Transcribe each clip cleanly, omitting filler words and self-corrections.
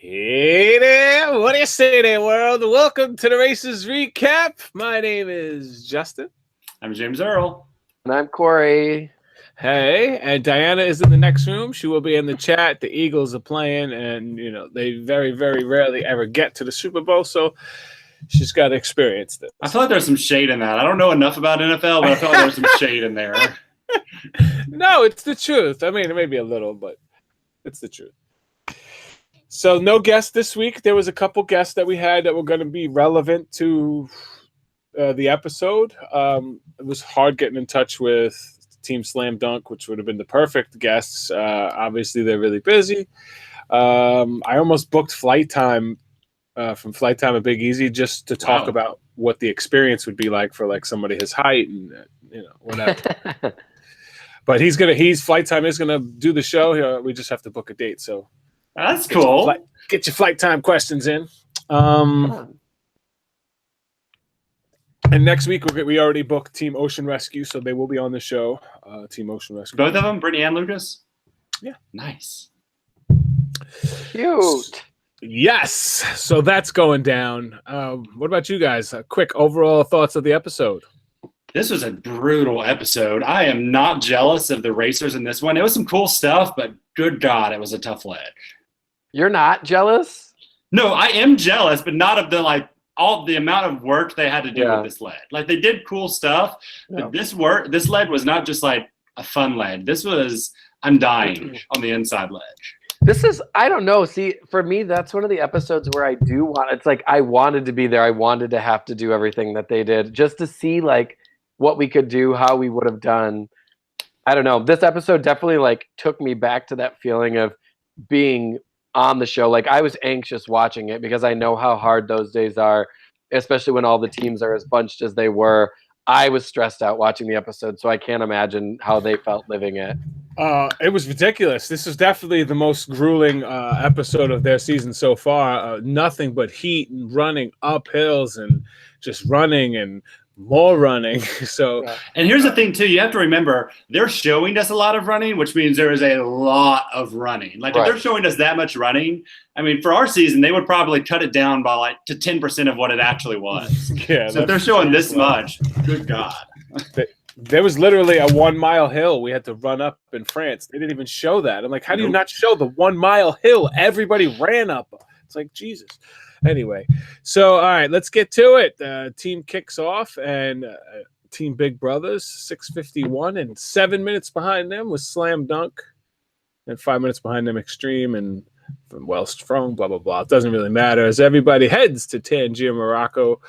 Hey there, what do you say there, world? Welcome to the Races Recap. My name is Justin. I'm James Earl. And I'm Corey. Hey, and Diana is in the next room. She will be in the chat. The Eagles are playing, and they very, very rarely ever get to the Super Bowl, so she's got to experience this. I feel like there's some shade in that. I don't know enough about NFL, but I feel like there's some shade in there. No, it's the truth. I mean, it may be a little, but it's the truth. So no guests this week. There was a couple guests that we had that were going to be relevant to the episode. It was hard getting in touch with Team Slam Dunk, which would have been the perfect guests. Obviously, they're really busy. I almost booked flight time from Flight Time at Big Easy just to talk about what the experience would be like for like somebody his height and whatever. But Flight Time is gonna do the show. We just have to book a date. So. That's cool. Get your flight time questions in. And next week we already booked Team Ocean Rescue, so they will be on the show. Team Ocean Rescue. Both of them, Brittany and Lucas? Yeah. Nice. Cute. Yes. So that's going down. What about you guys? Quick overall thoughts of the episode. This was a brutal episode. I am not jealous of the racers in this one. It was some cool stuff, but good God, it was a tough ledge. You're not jealous? No, I am jealous, but not of the amount of work they had to do with this lead. Like they did cool stuff, but this lead was not just like a fun lead. This was I'm dying on the inside ledge. This is, I don't know. See, for me, that's one of the episodes where I do want, it's like I wanted to be there. I wanted to have to do everything that they did just to see like what we could do, how we would have done. I don't know. This episode definitely like took me back to that feeling of being on the show. Like I was anxious watching it because I know how hard those days are, especially when all the teams are as bunched as they were. I was stressed out watching the episode, so I can't imagine how they felt living it. It was ridiculous. This is definitely the most grueling episode of their season so far. Nothing but heat and running up hills and just running and more running. So, and here's the thing too, you have to remember they're showing us a lot of running, which means there is a lot of running. Like if they're showing us that much running, I mean, for our season, they would probably cut it down by like to 10% of what it actually was. Yeah. So if they're showing this much, good God. There was literally a 1 mile hill we had to run up in France. They didn't even show that. I'm like, how do you not show the 1 mile hill? Everybody ran up. It's like, Jesus. Anyway, so, all right, let's get to it. Team kicks off, and Team Big Brothers, 6:51, and 7 minutes behind them was Slam Dunk, and 5 minutes behind them Extreme, and from Strong, blah, blah, blah. It doesn't really matter as everybody heads to Tangier, Morocco,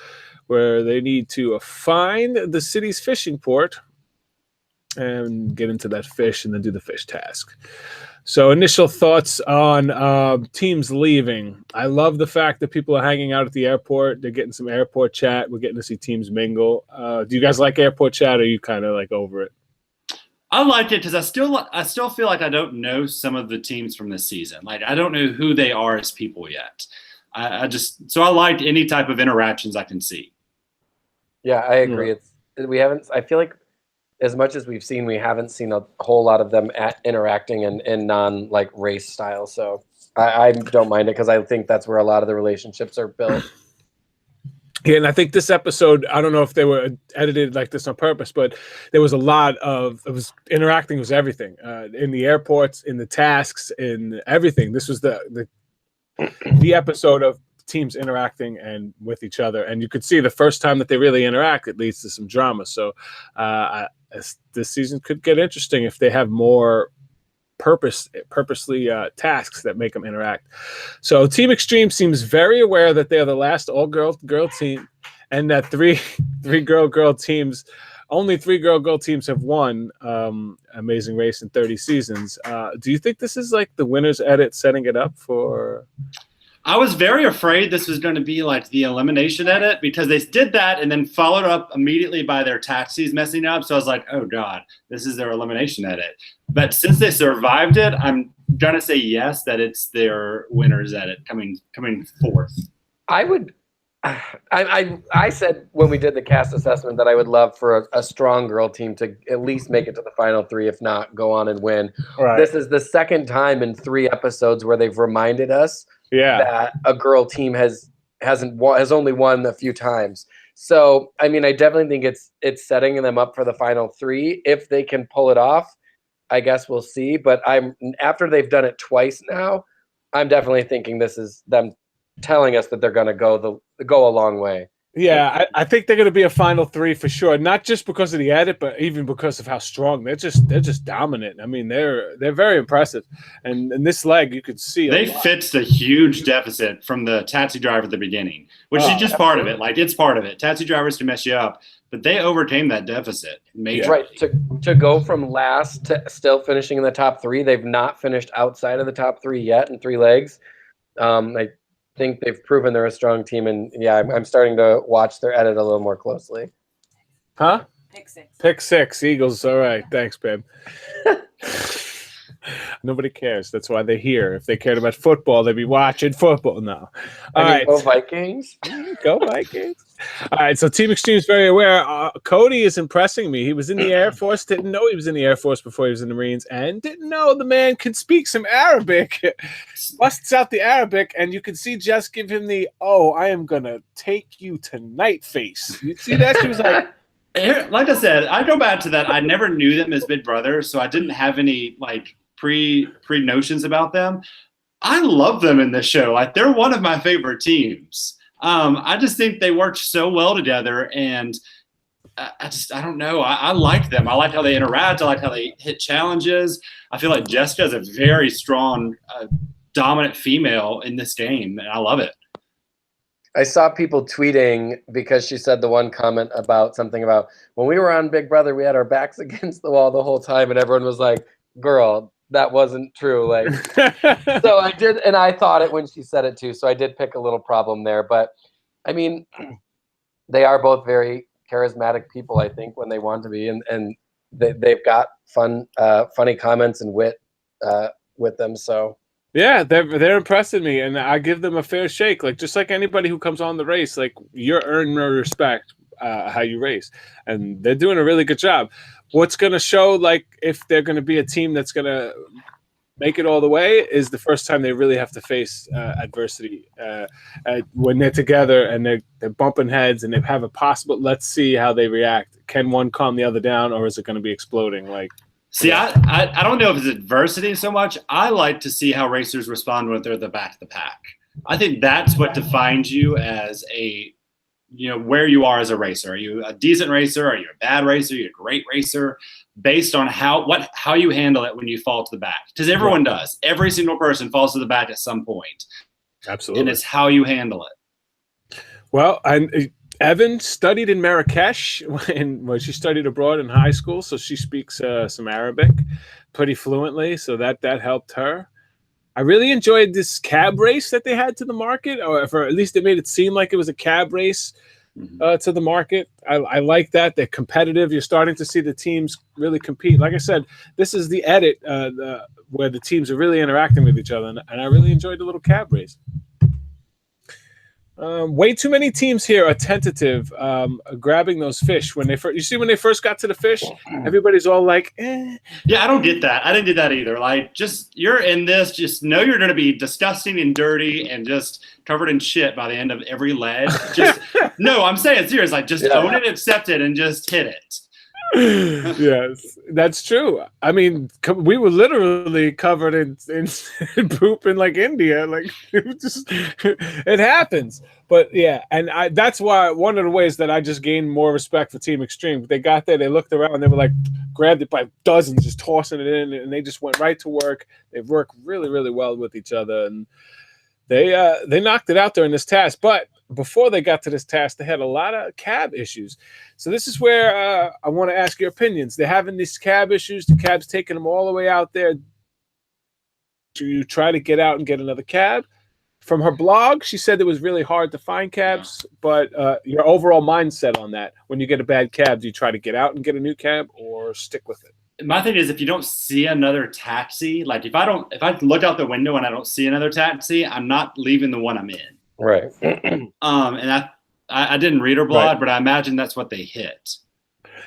where they need to find the city's fishing port and get into that fish and then do the fish task. So initial thoughts on teams leaving. I love the fact that people are hanging out at the airport. They're getting some airport chat. We're getting to see teams mingle. Do you guys like airport chat, or are you kind of like over it? I liked it because I still feel like I don't know some of the teams from this season. Like I don't know who they are as people yet. I liked any type of interactions I can see. Yeah, I agree. I feel like as much as we've seen, we haven't seen a whole lot of them interacting in non like race style. So I don't mind it because I think that's where a lot of the relationships are built. Yeah, and I think this episode, I don't know if they were edited like this on purpose, but there was a lot of interacting was everything in the airports, in the tasks, in everything. This was the episode of teams interacting and with each other, and you could see the first time that they really interact, it leads to some drama. So this season could get interesting if they have more purposely tasks that make them interact. So Team Extreme seems very aware that they're the last all-girl team, and that three girl teams, only three girl teams have won Amazing Race in 30 seasons. Do you think this is like the winner's edit setting it up for? I was very afraid this was going to be like the elimination edit because they did that and then followed up immediately by their taxis messing up. So I was like, oh God, this is their elimination edit. But since they survived it, I'm going to say yes, that it's their winner's edit coming forth. I would I said when we did the cast assessment that I would love for a strong girl team to at least make it to the final 3, if not go on and win. Right. This is the second time in 3 episodes where they've reminded us that a girl team has only won a few times. So I mean, I definitely think it's setting them up for the final 3. If they can pull it off, I guess we'll see. But after they've done it twice now, I'm definitely thinking this is them telling us that they're going to go a long way. Yeah, I think they're going to be a final 3 for sure. Not just because of the edit, but even because of how strong they're just dominant. I mean, they're very impressive. And in this leg, you could see they fixed a huge deficit from the taxi driver at the beginning, which is just part of it. Like, it's part of it. Taxi drivers can mess you up, but they overcame that deficit. Right. To go from last to still finishing in the top 3, they've not finished outside of the top 3 yet in 3 legs. I think they've proven they're a strong team, and yeah, I'm starting to watch their edit a little more closely. Huh? Pick 6. Eagles. All right. Thanks, babe. Nobody cares. That's why they're here. If they cared about football, they'd be watching football now. All right. Go Vikings. Go Vikings. All right. So Team Extreme is very aware. Cody is impressing me. He was in the Air Force. Didn't know he was in the Air Force before he was in the Marines, and didn't know the man can speak some Arabic. Busts out the Arabic, and you can see Jess give him the I am gonna take you tonight face. You see that? She was like. Like I said, I go back to that. I never knew them as big brothers, so I didn't have any like pre notions about them. I love them in this show. Like, they're one of my favorite teams. I just think they work so well together, and I don't know. I like them. I like how they interact. I like how they hit challenges. I feel like Jessica is a very strong, dominant female in this game, and I love it. I saw people tweeting because she said the one comment about something about when we were on Big Brother, we had our backs against the wall the whole time, and everyone was like, "Girl, that wasn't true." Like, so I did, and I thought it when she said it too. So I did pick a little problem there, but I mean, they are both very charismatic people, I think, when they want to be, and they've got funny comments and wit with them. So. Yeah, they're impressing me, and I give them a fair shake. Like, just like anybody who comes on the race, like, you're earning their respect how you race, and they're doing a really good job. What's going to show, like, if they're going to be a team that's going to make it all the way is the first time they really have to face adversity when they're together and they're bumping heads and they have a possible. Let's see how they react. Can one calm the other down, or is it going to be exploding? Like. See, I don't know if it's adversity so much. I like to see how racers respond when they're at the back of the pack. I think that's what defines you as where you are as a racer. Are you a decent racer? Are you a bad racer? Are you a great racer? Based on how you handle it when you fall to the back. Because everyone does. Every single person falls to the back at some point. Absolutely. And it's how you handle it. Well, Evan studied in Marrakesh when she studied abroad in high school, so she speaks some Arabic pretty fluently, so that helped her. I really enjoyed this cab race that they had to the market, or at least they made it seem like it was a cab race to the market. I like that. They're competitive. You're starting to see the teams really compete. Like I said, this is the edit where the teams are really interacting with each other, and I really enjoyed the little cab race. Way too many teams here are tentative grabbing those fish when they first got to the fish. Everybody's all like, eh. Yeah, I don't get that. I didn't get that either. Like, just you're in this, just know you're going to be disgusting and dirty and just covered in shit by the end of every leg. Just no, I'm saying serious. Like, just own it, accept it, and just hit it. Yes, that's true. I mean, we were literally covered in poop in like India. Like, it happens. But yeah, and that's why one of the ways that I just gained more respect for Team Extreme. They got there, they looked around, they were like grabbed it by dozens, just tossing it in, and they just went right to work. They've worked really, really well with each other, and they knocked it out during this task. But before they got to this task, they had a lot of cab issues. So this is where I want to ask your opinions. They're having these cab issues. The cab's taking them all the way out there. Do you try to get out and get another cab? From her blog, she said it was really hard to find cabs, but your overall mindset on that, when you get a bad cab, do you try to get out and get a new cab or stick with it? My thing is, if you don't see another taxi, like if I look out the window and I don't see another taxi, I'm not leaving the one I'm in. Right. And I didn't read her blog, but I imagine that's what they hit.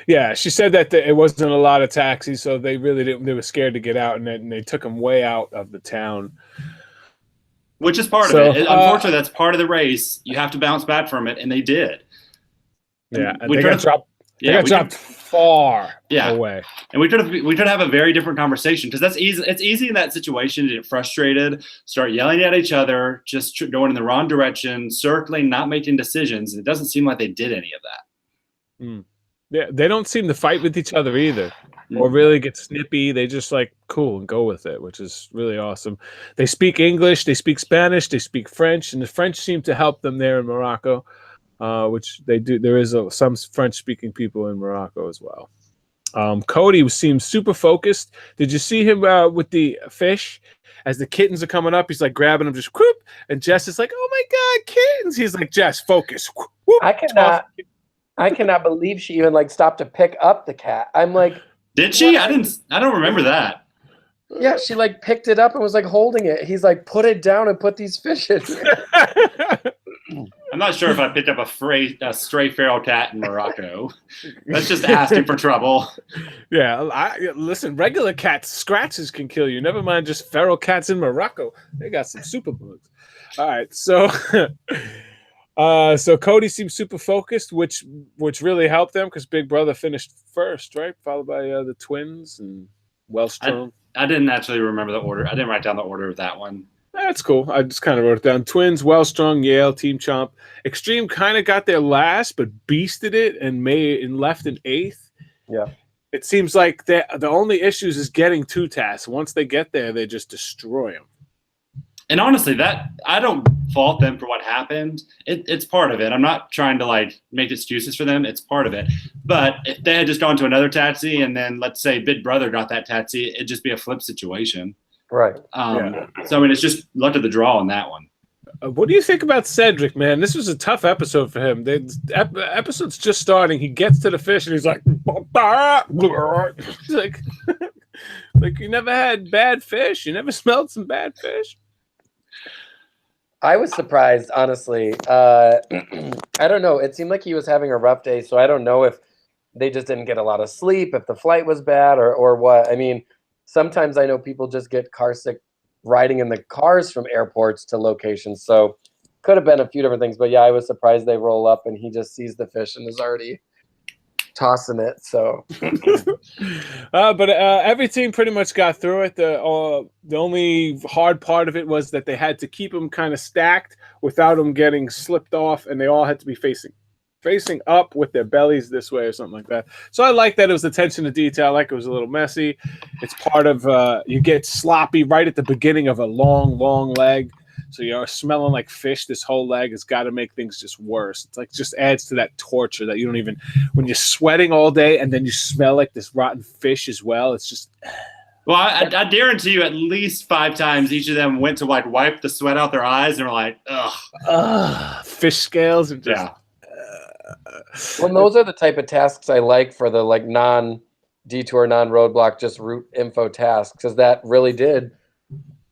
Yeah, she said that it wasn't a lot of taxis, so they really didn't. They were scared to get out, and they took them way out of the town. Which is part of it. Unfortunately, that's part of the race. You have to bounce back from it, and they did. Yeah, they got dropped. They got dropped far away. And we could have a very different conversation, because that's easy. It's easy in that situation to get frustrated, start yelling at each other, just going in the wrong direction, circling, not making decisions. It doesn't seem like they did any of that. Mm. Yeah, they don't seem to fight with each other either, or really get snippy. They just like cool and go with it, which is really awesome. They speak English, they speak Spanish, they speak French, and the French seem to help them there in Morocco, which they do. There is some French-speaking people in Morocco as well. Cody seems super focused. Did you see him with the fish? As the kittens are coming up, he's like grabbing them, just whoop, and Jess is like, "Oh my God, kittens!" He's like, "Jess, focus." Whoop, I cannot believe she even like stopped to pick up the cat. I'm like, did she? I don't remember that. Yeah, she like picked it up and was like holding it. He's like, put it down and put these fish in here. I'm not sure if I picked up a stray feral cat in Morocco. That's just asking for trouble. Yeah, listen, regular cats, scratches can kill you. Never mind just feral cats in Morocco. They got some super bugs. All right, so so Cody seems super focused, which really helped them because Big Brother finished first, right? Followed by the twins and Wellstrong. I didn't actually remember the order. I didn't write down the order of that one. That's cool. I just kind of wrote it down. Twins, Wellstrong, Yale, Team Chomp. Extreme kind of got there last, but beasted it and left in 8th. Yeah. It seems like the only issues is getting to tasks. Once they get there, they just destroy them. And honestly, that I don't fault them for what happened. It's part of it. I'm not trying to like make excuses for them. It's part of it. But if they had just gone to another taxi and then let's say Big Brother got that taxi, it'd just be a flip situation. Right. So I mean, it's just luck of the draw on that one. What do you think about Cedric, man? This was a tough episode for him. The episode's just starting. He gets to the fish and he's like, he's like, like you never had bad fish. You never smelled some bad fish. I was surprised, honestly. I don't know. It seemed like he was having a rough day, so I don't know if they just didn't get a lot of sleep, if the flight was bad, or what. I mean, sometimes I know people just get car sick riding in the cars from airports to locations, so could have been a few different things. But yeah, I was surprised they roll up and he just sees the fish and is already tossing it. So, but every team pretty much got through it. The only hard part of it was that they had to keep them kind of stacked without them getting slipped off, and they all had to be facing up with their bellies this way or something like that. So I like that it was attention to detail. I like it was a little messy. It's part of you get sloppy right at the beginning of a long leg. So you're smelling like fish. This whole leg has got to make things just worse. It's like just adds to that torture that you don't even, when you're sweating all day and then you smell like this rotten fish as well. It's just. Well, I guarantee you at least 5 times each of them went to like wipe the sweat out their eyes and were like, ugh. Fish scales. And just, yeah. Well, those are the type of tasks I like for the like non-detour, non-roadblock, just route info tasks, because that really did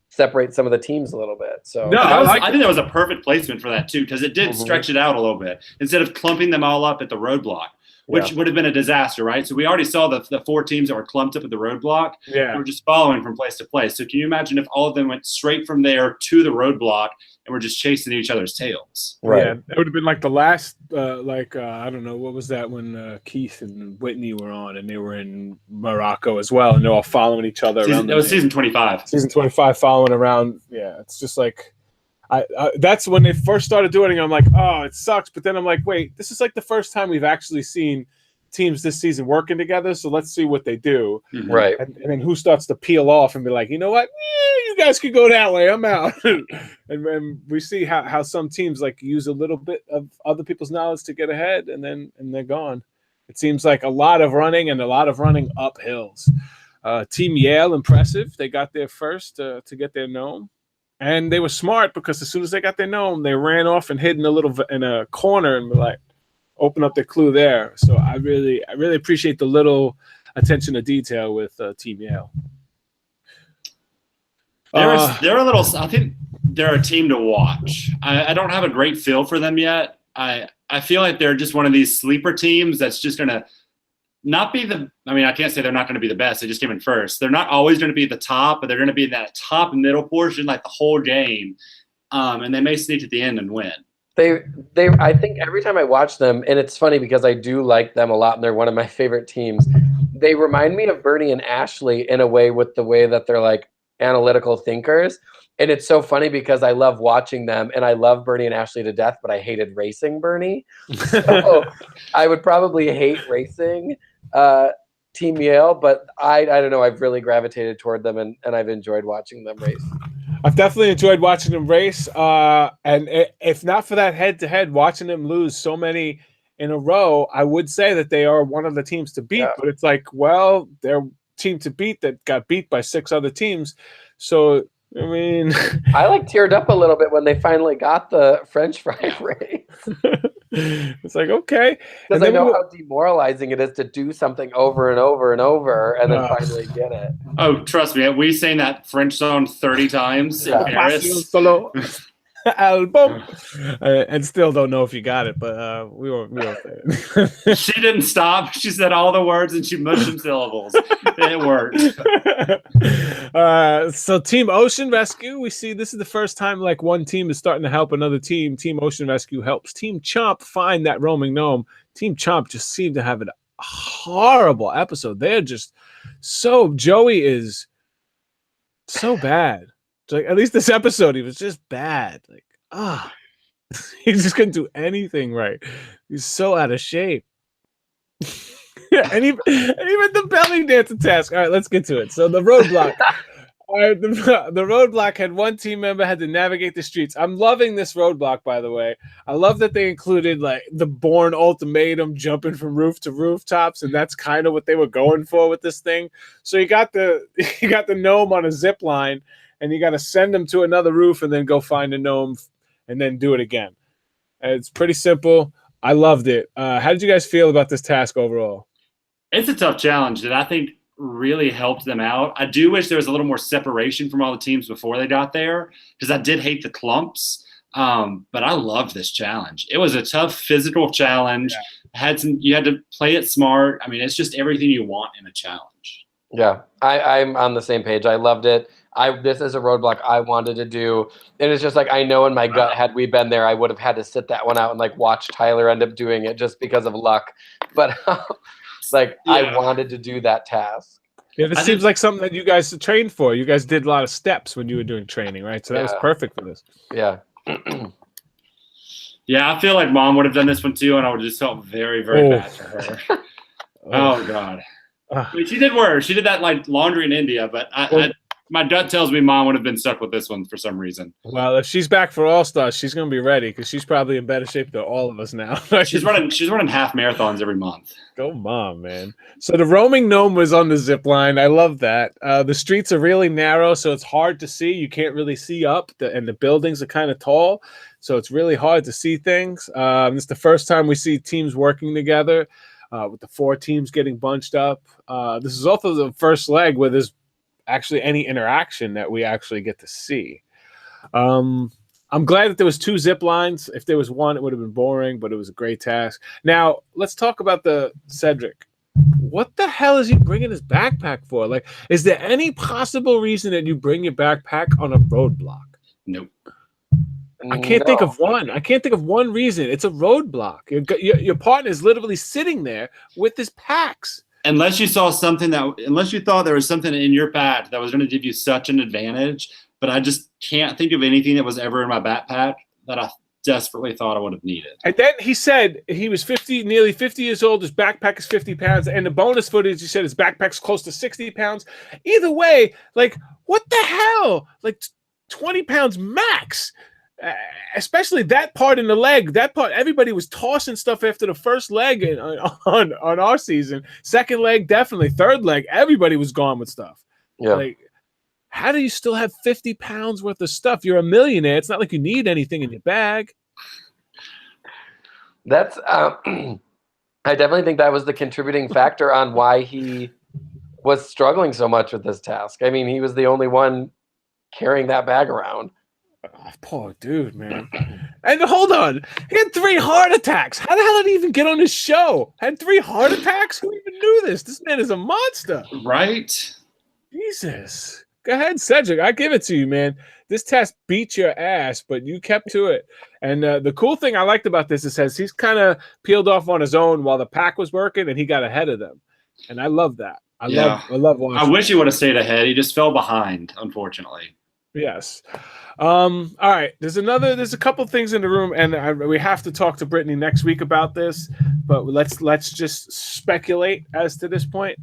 separate some of the teams a little bit. So no, I think that was a perfect placement for that too, because it did stretch it out a little bit instead of clumping them all up at the roadblock, which would have been a disaster, right? So we already saw the 4 teams that were clumped up at the roadblock. Yeah, we're just following from place to place. So can you imagine if all of them went straight from there to the roadblock and we're just chasing each other's tails? Right. Yeah, it would have been like the last, I don't know, what was that when Keith and Whitney were on and they were in Morocco as well, and they're all following each other around. It was season 25. Season 25 following around. Yeah, it's just like, I that's when they first started doing it. I'm like, oh, it sucks. But then I'm like, wait, this is like the first time we've actually seen teams this season working together, so let's see what they do. Right. And then who starts to peel off and be like, you know what, you guys could go that way, I'm out. and we see how some teams like use a little bit of other people's knowledge to get ahead, and they're gone. It seems like a lot of running up hills. Team Yale, impressive. They got there first to get their gnome, and they were smart because as soon as they got their gnome, they ran off and hid in a corner and were like, open up their clue there. So I really appreciate the little attention to detail with Team Yale. They're a little. I think they're a team to watch. I don't have a great feel for them yet. I feel like they're just one of these sleeper teams that's just going to not be I can't say they're not going to be the best. They just came in first. They're not always going to be at the top, but they're going to be in that top middle portion like the whole game. And they may sneak at the end and win. I think every time I watch them, and it's funny because I do like them a lot and they're one of my favorite teams, they remind me of Bernie and Ashley in a way with the way that they're like analytical thinkers. And it's so funny because I love watching them and I love Bernie and Ashley to death, but I hated racing Bernie. So I would probably hate racing Team Yale, but I don't know. I've really gravitated toward them and I've enjoyed watching them race. I've definitely enjoyed watching them race. And if not for that head-to-head, watching them lose so many in a row, I would say that they are one of the teams to beat. Yeah. But it's like, well, they're team to beat that got beat by 6 other teams. So, I mean, I like teared up a little bit when they finally got the French fry race. It's like, okay. Because I know how demoralizing it is to do something over and over and over and then finally get it. Oh, trust me. We've seen that French song 30 times in Paris. Album. And still don't know if you got it, but we were saying. She didn't stop. She said all the words and she mushed some syllables. It worked. So Team Ocean Rescue, we see this is the first time like one team is starting to help another team. Team Ocean Rescue helps Team Chomp find that roaming gnome. Team Chomp just seemed to have a horrible episode. They're just Joey is so bad. Like, at least this episode, he was just bad. Like, he just couldn't do anything right. He's so out of shape. and even the belly dancing task. All right, let's get to it. So the roadblock. All right, the roadblock had one team member had to navigate the streets. I'm loving this roadblock, by the way. I love that they included like the Bourne ultimatum, jumping from roof to rooftops, and that's kind of what they were going for with this thing. So you got the gnome on a zip line. And you got to send them to another roof and then go find a gnome and then do it again. And it's pretty simple. I loved it. How did you guys feel about this task overall? It's a tough challenge that I think really helped them out. I do wish there was a little more separation from all the teams before they got there because I did hate the clumps. But I loved this challenge. It was a tough physical challenge. Yeah. You had to play it smart. I mean, it's just everything you want in a challenge. Yeah, I'm on the same page. I loved it. This is a roadblock I wanted to do. And it's just like, I know in my gut, had we been there, I would have had to sit that one out and like watch Tyler end up doing it just because of luck. But I wanted to do that task. Yeah, this seems like something that you guys trained for. You guys did a lot of steps when you were doing training, right? So that was perfect for this. Yeah. Yeah, I feel like Mom would have done this one too, and I would have just felt very, very bad for her. Oh, God. I mean, she did worse. She did that like laundry in India, but my gut tells me Mom would have been stuck with this one for some reason. Well, if she's back for All-Stars, she's going to be ready because she's probably in better shape than all of us now. She's running half marathons every month. Go Mom, man. So the roaming gnome was on the zip line. I love that. The streets are really narrow, so it's hard to see. You can't really see up, and the buildings are kind of tall, so it's really hard to see things. It's the first time we see teams working together with the 4 teams getting bunched up. This is also the first leg where there's actually any interaction that we actually get to see. I'm glad that there was 2 zip lines. If there was one, it would have been boring, but it was a great task. Now, let's talk about the Cedric. What the hell is he bringing his backpack for? Like, is there any possible reason that you bring your backpack on a roadblock? Nope. I can't think of one. I can't think of one reason. It's a roadblock. Your partner is literally sitting there with his packs. Unless you thought there was something in your pack that was going to give you such an advantage, but I just can't think of anything that was ever in my backpack that I desperately thought I would have needed. And then he said he was nearly 50 years old. His backpack is 50 pounds. And the bonus footage, he said his backpack's close to 60 pounds. Either way, like, what the hell? Like 20 pounds max. Especially that part in the leg. That part, everybody was tossing stuff after the first leg on our season. Second leg, definitely. Third leg, everybody was gone with stuff. Yeah. Like, how do you still have 50 pounds worth of stuff? You're a millionaire. It's not like you need anything in your bag. That's I definitely think that was the contributing factor on why he was struggling so much with this task. I mean, he was the only one carrying that bag around. Oh, poor dude, man. And hold on, he had 3 heart attacks. How the hell did he even get on this show? Had 3 heart attacks? Who even knew this? This man is a monster. Right? Jesus. Go ahead, Cedric. I give it to you, man. This test beat your ass, but you kept to it. And the cool thing I liked about this is he's kind of peeled off on his own while the pack was working, and he got ahead of them. And I love that. I love watching. I wish he would have stayed ahead. He just fell behind, unfortunately. Yes. All right. There's a couple things in the room, and we have to talk to Brittany next week about this. But let's just speculate as to this point.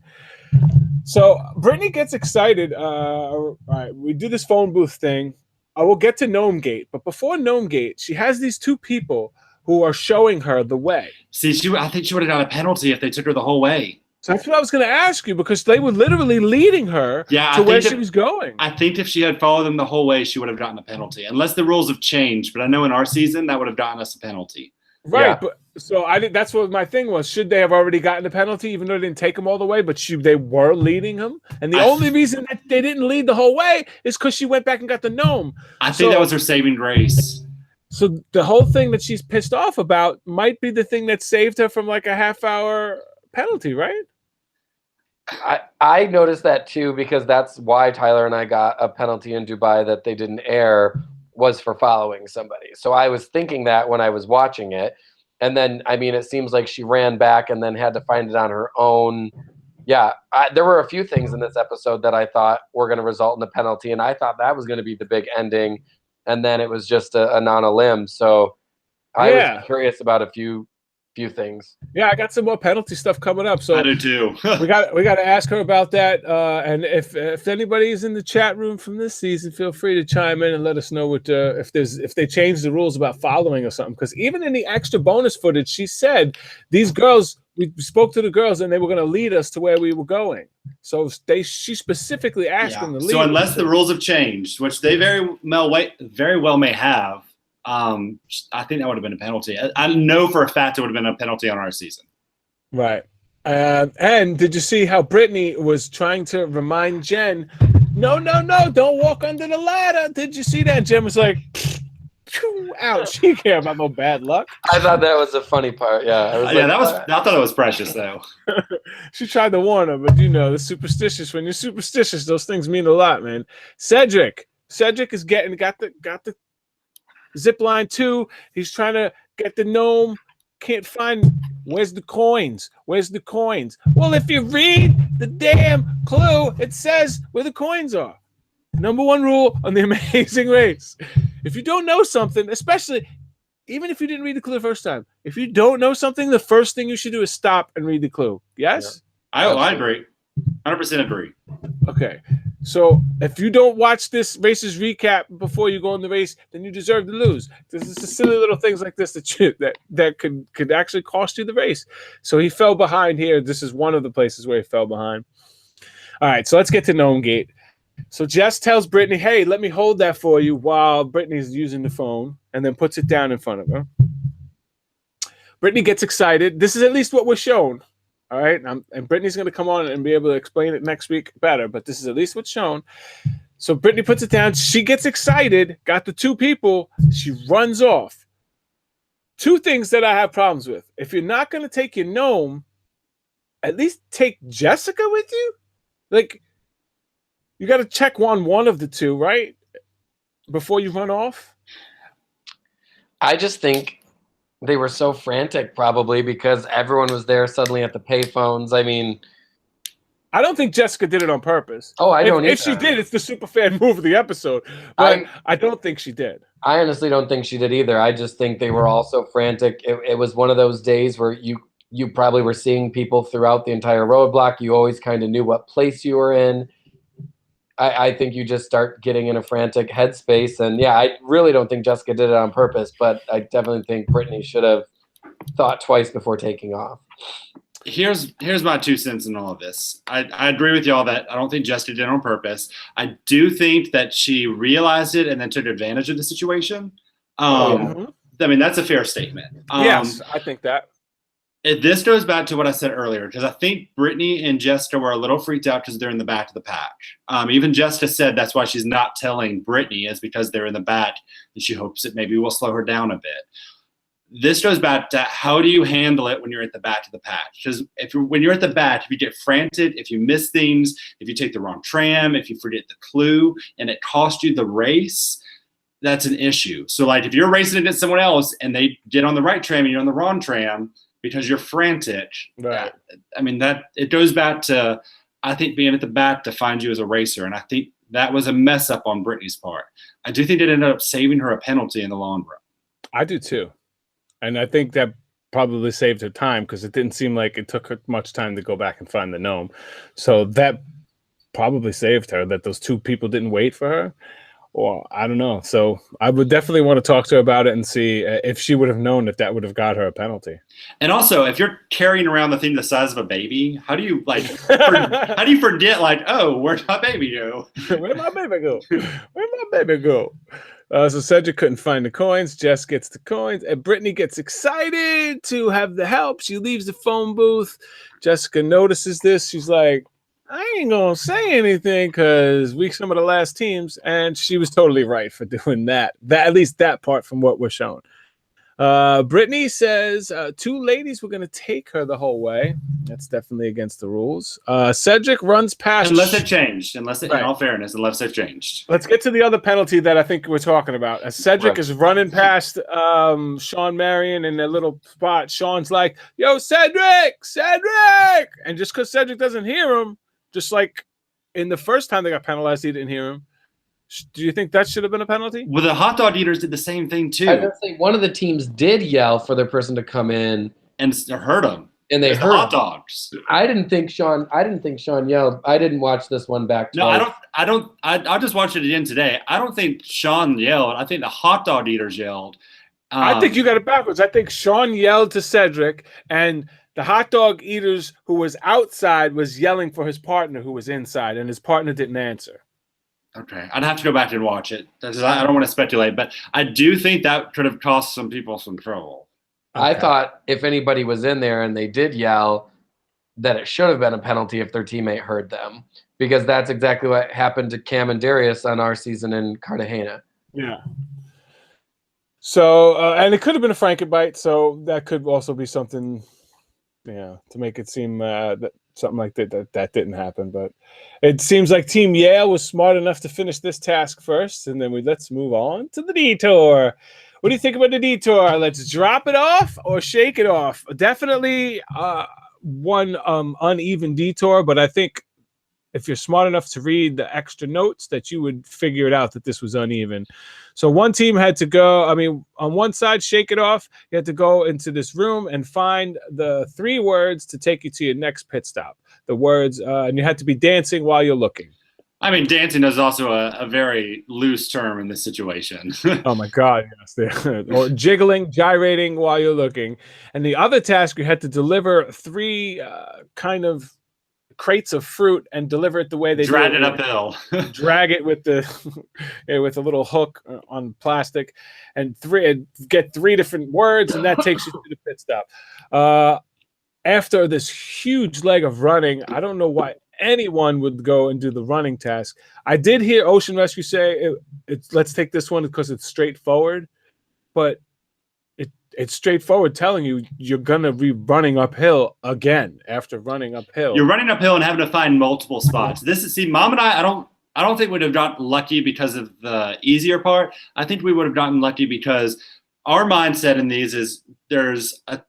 So Brittany gets excited. All right, we do this phone booth thing. I will get to Gnome Gate, but before Gnome Gate, she has these 2 people who are showing her the way. See, I think she would have got a penalty if they took her the whole way. So that's what I was going to ask you, because they were literally leading her to where she was going. I think if she had followed them the whole way, she would have gotten a penalty, unless the rules have changed. But I know in our season that would have gotten us a penalty. Right, Yeah. but so that's what my thing was. Should they have already gotten the penalty, even though they didn't take him all the way? But they were leading him, and the only reason that they didn't lead the whole way is because she went back and got the gnome. I think that was her saving grace. So the whole thing that she's pissed off about might be the thing that saved her from like a half-hour penalty, right? I noticed that too, because that's why Tyler and I got a penalty in Dubai that they didn't air, was for following somebody. So I was thinking that when I was watching it. And then, I mean, it seems like she ran back and then had to find it on her own. Yeah, there were a few things in this episode that I thought were going to result in a penalty, and I thought that was going to be the big ending. And then it was just a non-a-limb. So I was curious about a few things. Yeah, I got some more penalty stuff coming up. So I do too. we got to ask her about that. And if anybody is in the chat room from this season, feel free to chime in and let us know what if they change the rules about following or something. Because even in the extra bonus footage, she said these girls. We spoke to the girls and they were going to lead us to where we were going. So she specifically asked them to lead. So unless the rules have changed, which they very well may have. I think that would have been a penalty. I know for a fact it would have been a penalty on our season. Right. And did you see how Brittany was trying to remind Jen, no, don't walk under the ladder. Did you see that? Jen was like, ouch, she care about no bad luck. I thought that was a funny part. Yeah. I thought it was precious though. She tried to warn her, but the superstitious. When you're superstitious, those things mean a lot, man. Cedric is got the zip line 2. He's trying to get the gnome. Can't find. Where's the coins? Well, if you read the damn clue, it says where the coins are. Number 1 rule on The Amazing Race. If you don't know something, especially even if you didn't read the clue the first time, if you don't know something, the first thing you should do is stop and read the clue. Yes? Yeah. I agree. 100% agree. Okay. So if you don't watch this race's recap before you go in the race, then you deserve to lose. This is the silly little things like this that could actually cost you the race. So he fell behind here. This is one of the places where he fell behind. All right, so let's get to Gnome Gate. So Jess tells Brittany, hey, let me hold that for you while Brittany's using the phone, and then puts it down in front of her. Brittany gets excited. This is at least what we're shown. All right, and Brittany's going to come on and be able to explain it next week better, but this is at least what's shown. So Brittany puts it down. She gets excited, got the 2 people. She runs off. 2 things that I have problems with. If you're not going to take your gnome, at least take Jessica with you. Like, you got to check one of the 2, right? Before you run off. I just think they were so frantic, probably because everyone was there suddenly at the payphones. I mean, I don't think Jessica did it on purpose. Oh, I don't either. If she did, it's the super fan move of the episode. But I don't think she did. I honestly don't think she did either. I just think they were all so frantic. It was one of those days where you probably were seeing people throughout the entire roadblock. You always kind of knew what place you were in. I think you just start getting in a frantic headspace. And yeah, I really don't think Jessica did it on purpose, but I definitely think Brittany should have thought twice before taking off. Here's my 2 cents in all of this. I agree with y'all that I don't think Jessica did it on purpose. I do think that she realized it and then took advantage of the situation. I mean, that's a fair statement. Yes, I think that. This goes back to what I said earlier, because I think Brittany and Jessica were a little freaked out because they're in the back of the pack. Even Jessica said that's why she's not telling Brittany, is because they're in the back, and she hopes it maybe will slow her down a bit. This goes back to how do you handle it when you're at the back of the pack? Because when you're at the back, if you get frantic, if you miss things, if you take the wrong tram, if you forget the clue, and it costs you the race, that's an issue. So like if you're racing against someone else and they get on the right tram and you're on the wrong tram because you're frantic, Right. I mean, that it goes back to, I think, being at the back defines you as a racer. And I think that was a mess up on Brittany's part. I do think it ended up saving her a penalty in the long run. I do too. And I think that probably saved her time because it didn't seem like it took her much time to go back and find the gnome. So that probably saved her, that those two people didn't wait for her. Or I don't know. So I would definitely want to talk to her about it and see if she would have known if that would have got her a penalty. And also, if you're carrying around the thing the size of a baby, how do you how do you forget, like, oh, where'd my baby go? Where'd my baby go? Where'd my baby go? So Cedric couldn't find the coins. Jess gets the coins, and Brittany gets excited to have the help. She leaves the phone booth. Jessica notices this. She's like, I ain't gonna say anything because we some of the last teams, and she was totally right for doing that. At least that part from what we're shown. Brittany says two ladies were gonna take her the whole way. That's definitely against the rules. Cedric runs past. Unless it changed. In all fairness, unless it changed. Let's get to the other penalty that I think we're talking about. As Cedric is running past Sean Marion in their little spot, Sean's like, "Yo, Cedric!" And just because Cedric doesn't hear him, just like in the first time they got penalized, he didn't hear him. Do you think that should have been a penalty? Well, the hot dog eaters did the same thing too. I was gonna say one of the teams did yell for their person to come in and hurt them. And they heard hot dogs. I didn't think Sean yelled. I didn't watch this one back. No, I just watched it again today. I don't think Sean yelled. I think the hot dog eaters yelled. I think you got it backwards. I think Sean yelled to Cedric, and the hot dog eaters who was outside was yelling for his partner who was inside, and his partner didn't answer. Okay, I'd have to go back and watch it. I don't want to speculate, but I do think that could have cost some people some trouble. Okay. I thought if anybody was in there and they did yell, that it should have been a penalty if their teammate heard them, because that's exactly what happened to Cam and Darius on our season in Cartagena. Yeah. So, and it could have been a Frankenbite, so that could also be something, to make it seem that something like that didn't happen. But it seems like Team Yale was smart enough to finish this task first, and then let's move on to the detour. What do you think about the detour? Let's drop it off or shake it off. Definitely one uneven detour, but I think if you're smart enough to read the extra notes, that you would figure it out that this was uneven. So one team had to go, on one side, shake it off. You had to go into this room and find the 3 words to take you to your next pit stop. The words, and you had to be dancing while you're looking. Dancing is also a very loose term in this situation. Oh my God, yes. Or jiggling, gyrating while you're looking. And the other task, you had to deliver 3 kind of crates of fruit and deliver it the way they drag it uphill. Drag it with with a little hook on plastic, and get 3 different words, and that takes you to the pit stop. After this huge leg of running, I don't know why anyone would go and do the running task. I did hear Ocean Rescue say let's take this one because it's straightforward, but it's straightforward telling you you're gonna be running uphill again after running uphill. You're running uphill and having to find multiple spots. Mom and I don't think we'd have gotten lucky because of the easier part. I think we would have gotten lucky because our mindset in these is there's a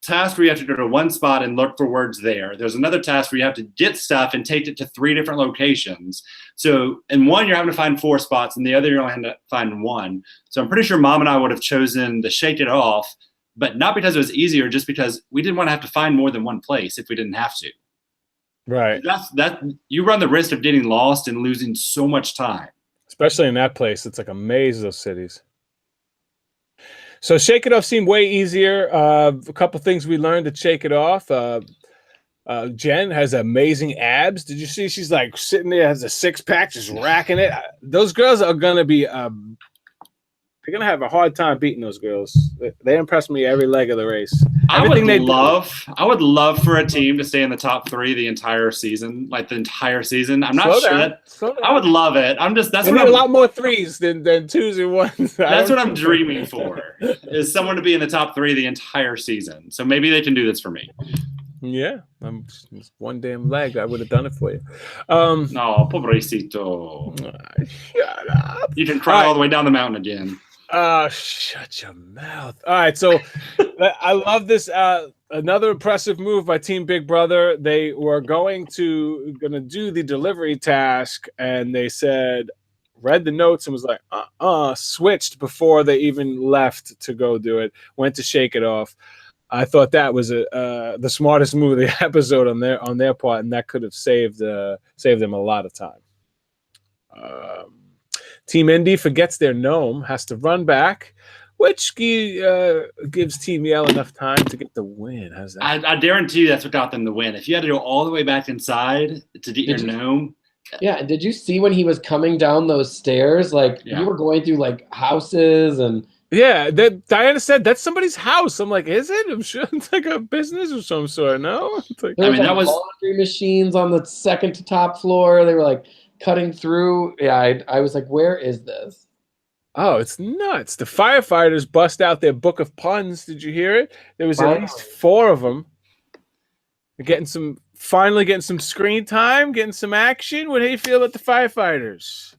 task where you have to go to one spot and look for words there. There's another task where you have to get stuff and take it to 3 different locations. So in one, you're having to find 4 spots, and the other, you're only having to find 1. So I'm pretty sure Mom and I would have chosen to shake it off, but not because it was easier, just because we didn't want to have to find more than one place if we didn't have to. Right. You run the risk of getting lost and losing so much time. Especially in that place. It's like a maze, those cities. So Shake It Off seemed way easier. A couple things we learned to Shake It Off. Jen has amazing abs. Did you see? She's like sitting there, has a 6-pack, just racking it. Those girls are going to be they're gonna have a hard time beating those girls. They impressed me every leg of the race. I would love for a team to stay in the top 3 the entire season, like the entire season. I'm not sure that I would love it. That's what a lot more 3s than 2s and 1s. That's what I'm dreaming for. Is someone to be in the top 3 the entire season. So maybe they can do this for me. Yeah, it's one damn leg. I would have done it for you. No, pobrecito. Shut up. You can cry all the way down the mountain again. Shut your mouth. All right, so I love this. Another impressive move by Team Big Brother. They were gonna do the delivery task, and they read the notes and was like, switched before they even left to go do it. Went to shake it off. I thought that was the smartest move of the episode on their part, and that could have saved them a lot of time. Team Indy forgets their gnome, has to run back, which gives Team Yell enough time to get the win. How's that? I guarantee you that's what got them the win. If you had to go all the way back inside to get your gnome. Yeah, did you see when he was coming down those stairs? Like, you were going through, like, houses and... Yeah, Diana said that's somebody's house. I'm like, is it? I'm sure it's like a business of some sort. No, it's like, that was laundry machines on the second to top floor. They were like cutting through. Yeah, I was like, where is this? Oh, it's nuts. The firefighters bust out their book of puns. Did you hear it? There was at least 4 of them. They're finally getting some screen time, getting some action. What do you feel about the firefighters?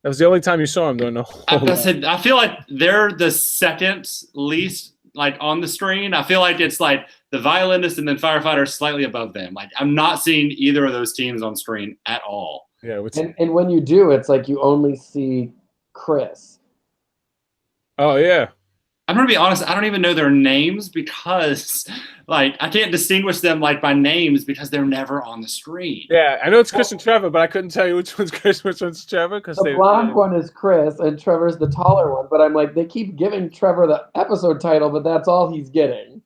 That was the only time you saw him, I feel like they're the second least like on the screen. I feel like it's like the violinist and then firefighters slightly above them. Like I'm not seeing either of those teams on screen at all. Yeah, and when you do, it's like you only see Chris. Oh yeah. I'm gonna be honest, I don't even know their names because like I can't distinguish them like by names because they're never on the screen. Yeah, I know it's Chris and Trevor, but I couldn't tell you which one's Chris, which one's Trevor. Because the blonde one is Chris and Trevor's the taller one. But I'm like, they keep giving Trevor the episode title, but that's all he's getting.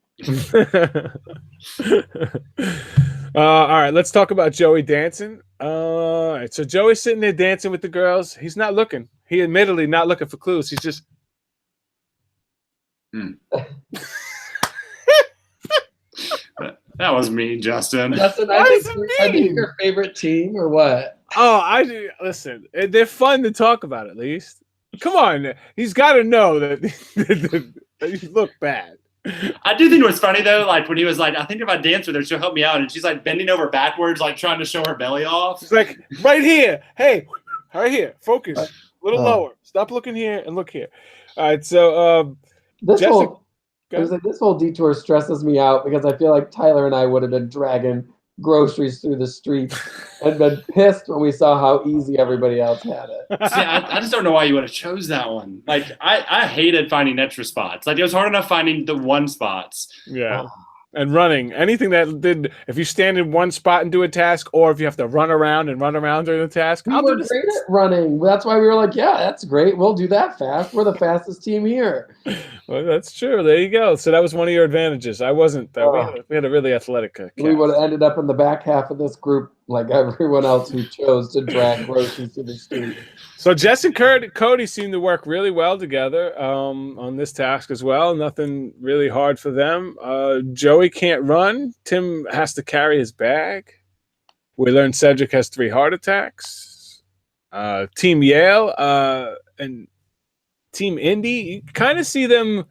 All right, let's talk about Joey dancing. All right, so Joey's sitting there dancing with the girls. He's not looking. He admittedly not looking for clues. He's just. That was mean, Justin. Justin, I think your favorite team or what? Oh, I do. Listen, they're fun to talk about at least. Come on, he's got to know that you look bad. I do think it was funny though, like when he was like, I think if I dance with her, she'll help me out, and she's like bending over backwards, like trying to show her belly off. She's like, right here, hey, right here, focus, a little lower. Stop looking here and look here. All right, so this whole detour stresses me out because I feel like Tyler and I would have been dragging groceries through the streets and been pissed when we saw how easy everybody else had it. See, I just don't know why you would have chose that one. Like I hated finding extra spots. Like it was hard enough finding the one spots. Yeah. And running. Anything that did, if you stand in one spot and do a task, or if you have to run around during the task. We were great at running. That's why we were like, yeah, that's great. We'll do that fast. We're the fastest team here. Well, that's true. There you go. So that was one of your advantages. I wasn't. We had a really athletic cast. We would have ended up in the back half of this group like everyone else who chose to drag groceries to the street. So Jess and Cody seem to work really well together on this task as well. Nothing really hard for them. Joey can't run. Tim has to carry his bag. We learned Cedric has 3 heart attacks. Team Yale and Team Indy, you kind of see them,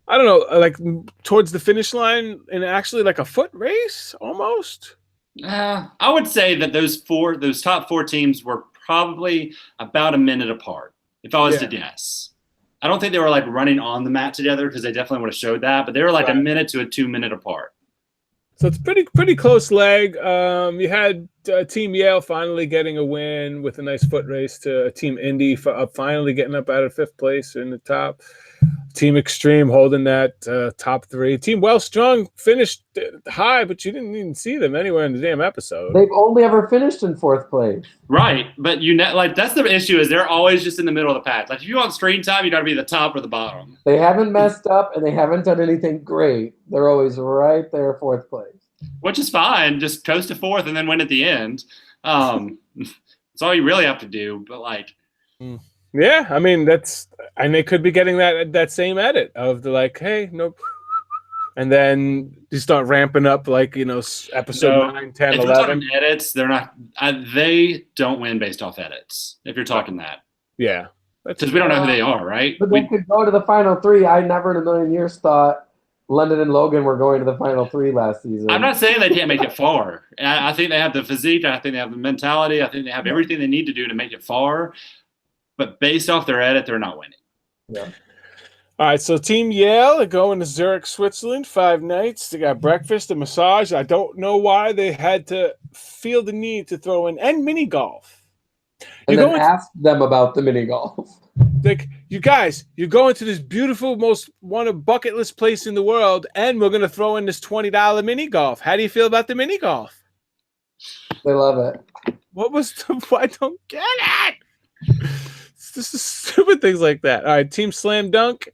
I don't know, like towards the finish line in actually like a foot race almost. I would say that those top 4 teams were probably about a minute apart, if I was to guess. I don't think they were like running on the mat together because they definitely would have showed that, but they were like a minute to a 2 minute apart. So it's pretty close leg. You had Team Yale finally getting a win with a nice foot race to Team Indy finally getting up out of 5th place in the top. Team Extreme holding that top 3. Team Well Strong finished high, but you didn't even see them anywhere in the damn episode. They've only ever finished in 4th place. Right, but like that's the issue is they're always just in the middle of the pack. Like if you want screen time, you got to be the top or the bottom. They haven't messed up and they haven't done anything great. They're always right there, 4th place. Which is fine. Just coast to 4th and then win at the end. That's all you really have to do. But like. Yeah, I mean and they could be getting that same edit of the like, hey, nope. And then you start ramping up like, episode 9, 10, if 11. we're talking edits, they're not. They don't win based off edits. If you're talking that, Yeah, because we don't know who they are, right? But they could go to the final 3. I never in a million years thought London and Logan were going to the final 3 last season. I'm not saying they can't make it far. I think they have the physique. I think they have the mentality. I think they have everything they need to do to make it far. But based off their edit, they're not winning. Yeah. All right, so Team Yale are going to Zurich, Switzerland, 5 nights. They got breakfast and massage. I don't know why they had to feel the need to throw in and mini golf. And then ask them about the mini golf. Like, you guys, you're going to this beautiful, most bucket list place in the world, and we're going to throw in this $20 mini golf. How do you feel about the mini golf? They love it. I don't get it. It's just stupid things like that. All right, Team Slam Dunk,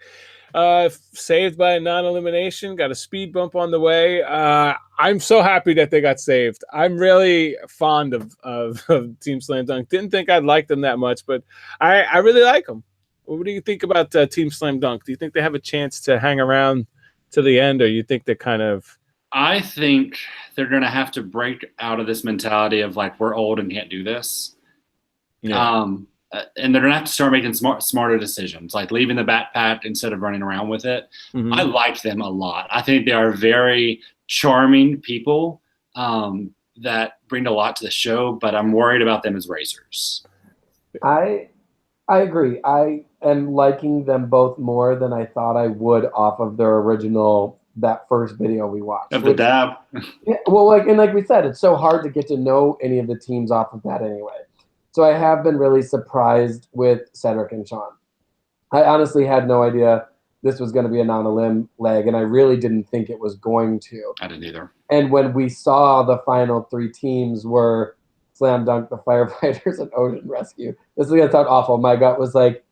saved by a non-elimination, got a speed bump on the way. I'm so happy that they got saved. I'm really fond of Team Slam Dunk. Didn't think I'd like them that much, but I really like them. What do you think about Team Slam Dunk? Do you think they have a chance to hang around to the end, or you think they're kind of... I think they're going to have to break out of this mentality of like, we're old and can't do this. Yeah. And they're going to have to start making smarter decisions, like leaving the backpack instead of running around with it. Mm-hmm. I like them a lot. I think they are very charming people that bring a lot to the show, but I'm worried about them as racers. I agree. I am liking them both more than I thought I would off of their original, that first video we watched. Of the dab. Yeah, well, like we said, it's so hard to get to know any of the teams off of that anyway. So I have been really surprised with Cedric and Sean. I honestly had no idea this was going to be a non-elim leg, and I really didn't think it was going to. I didn't either. And when we saw the final 3 teams were Slam Dunk, the Firefighters, and Ocean Rescue, this is going to sound awful. My gut was like,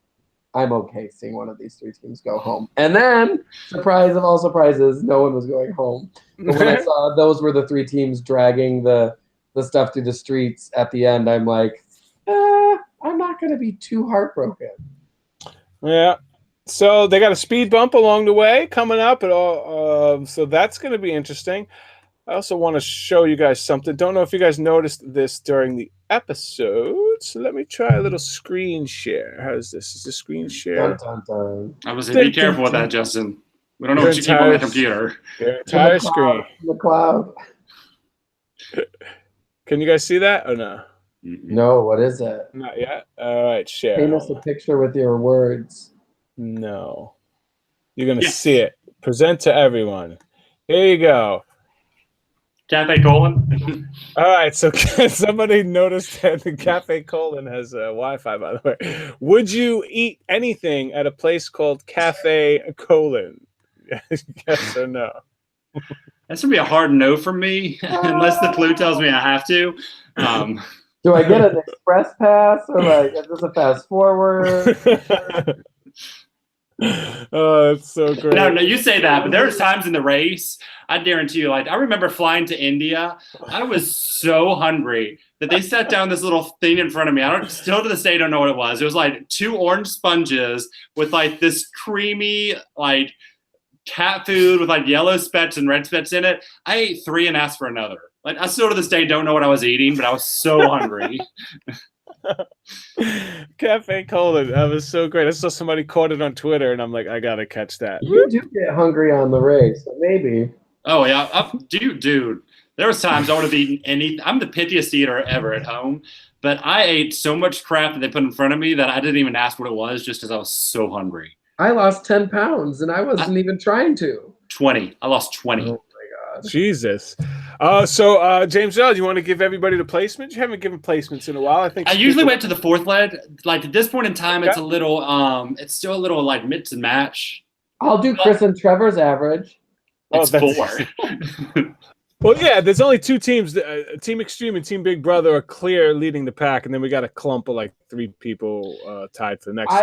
I'm okay seeing one of these 3 teams go home. And then, surprise of all surprises, no one was going home. But when I saw those were the 3 teams dragging the stuff through the streets at the end, I'm like, I'm not going to be too heartbroken. Yeah. So they got a speed bump along the way coming up. So that's going to be interesting. I also want to show you guys something. Don't know if you guys noticed this during the episode. So let me try a little screen share. How is this? Is this screen share? Dun, dun, dun. I was saying, be careful with that, Justin. We don't know what you keep on the computer. Your entire screen. The cloud. Can you guys see that or no? No, what is it? Not yet. All right, share. Paint us a picture with your words. No. You're going to see it. Present to everyone. Here you go. Cafe Colon. All right, so somebody noticed that the Cafe Colon has Wi-Fi, by the way. Would you eat anything at a place called Cafe Colon? Yes or no? That's going to be a hard no for me, unless the clue tells me I have to. Do I get an express pass, or like is this a fast forward? Oh, that's so great. No, you say that, but there was times in the race, I guarantee you, like I remember flying to India. I was so hungry that they set down this little thing in front of me. Still to this day don't know what it was. It was like 2 orange sponges with like this creamy like cat food with like yellow specks and red specks in it. I ate 3 and asked for another. Like I still to this day don't know what I was eating, but I was so hungry. Cafe Colon. That was so great. I saw somebody caught it on Twitter, and I'm like, I gotta catch that. You do get hungry on the race, so maybe. Oh yeah, dude. There was times I would have eaten anything. I'm the pittiest eater ever at home, but I ate so much crap that they put in front of me that I didn't even ask what it was, just because I was so hungry. I lost 10 pounds, and I wasn't even trying to. 20. I lost 20. Oh my God. Jesus. So James L, do you want to give everybody the placement? You haven't given placements in a while. I usually went to the 4th leg. Like at this point in time, it's a little it's still a little like mix and match. I'll do Chris and Trevor's average. It's 4. Well, yeah, there's only 2 teams. Team Extreme and Team Big Brother are clear leading the pack, and then we got a clump of like 3 people tied for the next.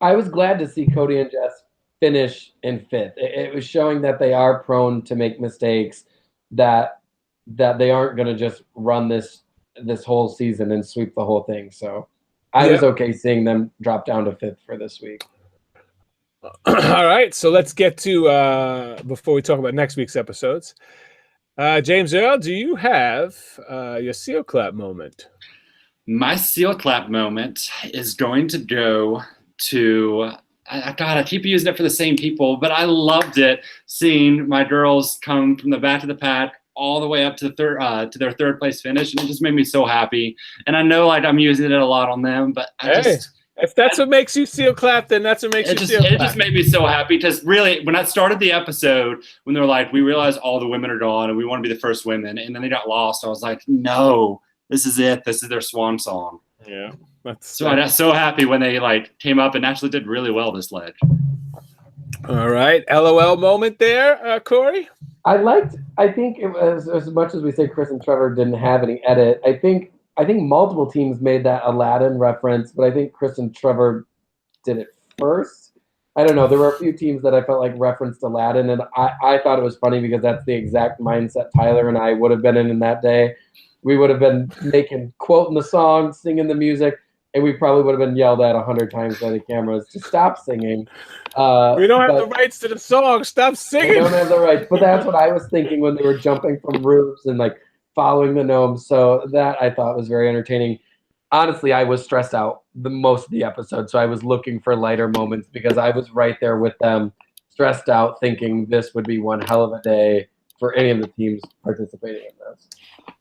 I was glad to see Cody and Jess finish in 5th. It was showing that they are prone to make mistakes, that they aren't going to just run this whole season and sweep the whole thing. So I was okay seeing them drop down to 5th for this week. All right, so let's get to before we talk about next week's episodes. James Earl, do you have your seal clap moment? My seal clap moment is going to go to God. I keep using it for the same people, but I loved it seeing my girls come from the back of the pack all the way up to the their third place finish, and it just made me so happy. And I know like I'm using it a lot on them, but if that's what makes you seal clap, then that's what makes you seal clap. It just made me so happy because really, when I started the episode, when they were like, we realized all the women are gone and we want to be the first women, and then they got lost, I was like, no, this is it. This is their swan song. Yeah. So I got so happy when they like came up and actually did really well this leg. All right. LOL moment there, Corey? I think it was, as much as we say Chris and Trevor didn't have any edit, I think multiple teams made that Aladdin reference, but I think Chris and Trevor did it first. I don't know. There were a few teams that I felt like referenced Aladdin, and I thought it was funny because that's the exact mindset Tyler and I would have been in that day. We would have been quoting the song, singing the music, and we probably would have been yelled at 100 times by the cameras to stop singing. We don't have the rights to the song. Stop singing. We don't have the rights. But that's what I was thinking when they were jumping from roofs and like following the gnomes. So that I thought was very entertaining. Honestly, I was stressed out the most of the episode, so I was looking for lighter moments because I was right there with them, stressed out, thinking this would be one hell of a day for any of the teams participating in this.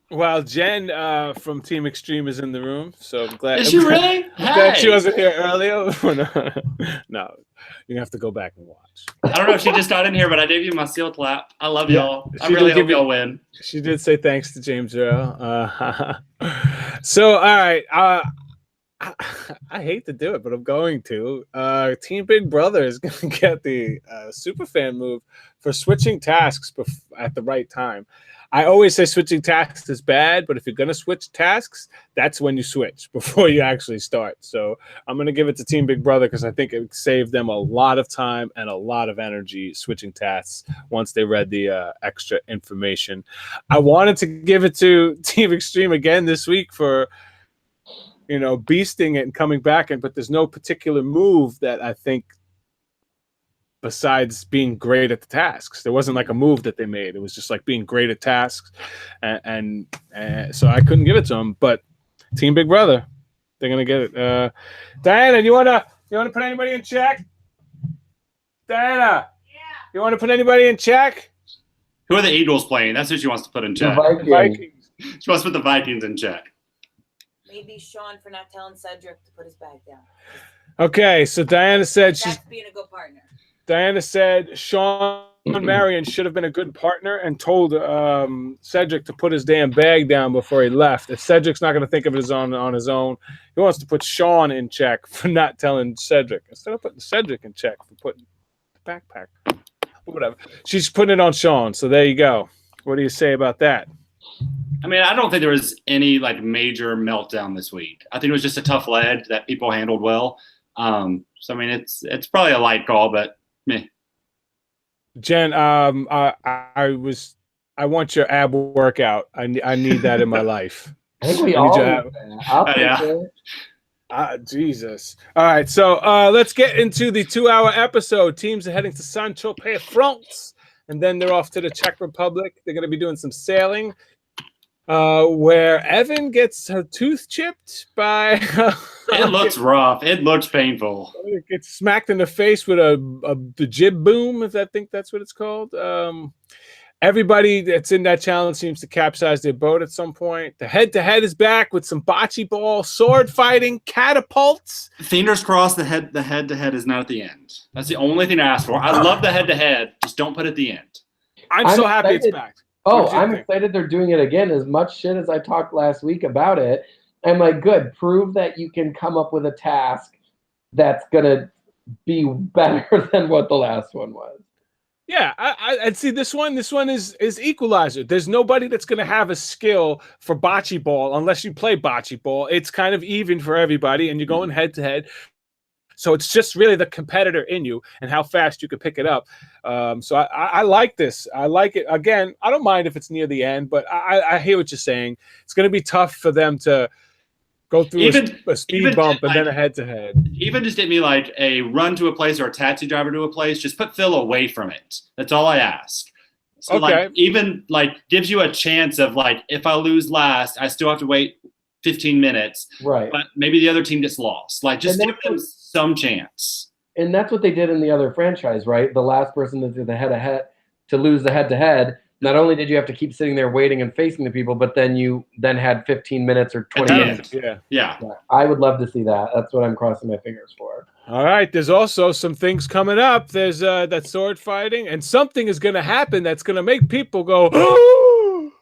Well, Jen from Team Extreme is in the room, so I'm glad. Is she really? Glad she wasn't here earlier. No, you have to go back and watch. I don't know if she just got in here, but I gave you my seal clap. I love y'all. I really hope y'all win. She did say thanks to James Earl. So, all right. I hate to do it, but I'm going to. Team Big Brother is going to get the superfan move for switching tasks at the right time. I always say switching tasks is bad, but if you're going to switch tasks, that's when you switch before you actually start. So I'm going to give it to Team Big Brother because I think it saved them a lot of time and a lot of energy switching tasks once they read the extra information. I wanted to give it to Team Extreme again this week for beasting it and coming back, but there's no particular move that I think besides being great at the tasks. There wasn't like a move that they made. It was just like being great at tasks, and so I couldn't give it to them. But Team Big Brother, they're gonna get it. Diana, you wanna put anybody in check? Diana, you wanna put anybody in check? Who are the Eagles playing? That's who she wants to put in check. The Vikings. She wants to put the Vikings in check. Maybe Sean for not telling Cedric to put his bag down. Okay, so Diana said she's being a good partner. Diana said Sean Marion should have been a good partner and told Cedric to put his damn bag down before he left. If Cedric's not going to think of it on his own, he wants to put Sean in check for not telling Cedric. Instead of putting Cedric in check for putting the backpack. Whatever. She's putting it on Sean, so there you go. What do you say about that? I mean, I don't think there was any like major meltdown this week. I think it was just a tough leg that people handled well. So I mean, it's probably a light call, but meh. Jen, I want your ab workout. I need that in my life. I think we all. Jesus. All right, so let's get into the 2-hour episode. Teams are heading to Saint-Tropez, France, and then they're off to the Czech Republic. They're going to be doing some sailing. Where Evan gets her tooth chipped by. It looks rough. It looks painful. It gets smacked in the face with the jib boom, if I think that's what it's called. Everybody that's in that challenge seems to capsize their boat at some point. The head-to-head is back with some bocce ball, sword fighting, catapults. Fingers crossed the head-to-head is not at the end. That's the only thing I ask for. I love the head-to-head. Just don't put it at the end. I'm so happy it's back. I'm excited they're doing it again. As much shit as I talked last week about it, I'm like, good. Prove that you can come up with a task that's going to be better than what the last one was. Yeah, I'd see this one. This one is equalizer. There's nobody that's going to have a skill for bocce ball unless you play bocce ball. It's kind of even for everybody, and you're going head-to-head. So it's just really the competitor in you and how fast you can pick it up. So I like this. I like it. Again, I don't mind if it's near the end, but I hear what you're saying. It's going to be tough for them to Go through Even- a speed even bump and like- then a head-to-head. Even just get me like a run to a place or a taxi driver to a place. Just put Phil away from it. That's all I ask. So Okay. like even like gives you a chance of like if I lose last, I still have to wait 15 minutes. Right. But maybe the other team gets lost. Like just And give that's them some chance. And that's what they did in the other franchise, right? The last person to do the head-to-head to lose the head-to-head. Not only did you have to keep sitting there waiting and facing the people, but then you then had 15 minutes or 20 the minutes. end. Yeah. Yeah. Yeah, I would love to see that. That's what I'm crossing my fingers for. All right. There's also some things coming up. There's that sword fighting, and something is going to happen that's going to make people go, oh!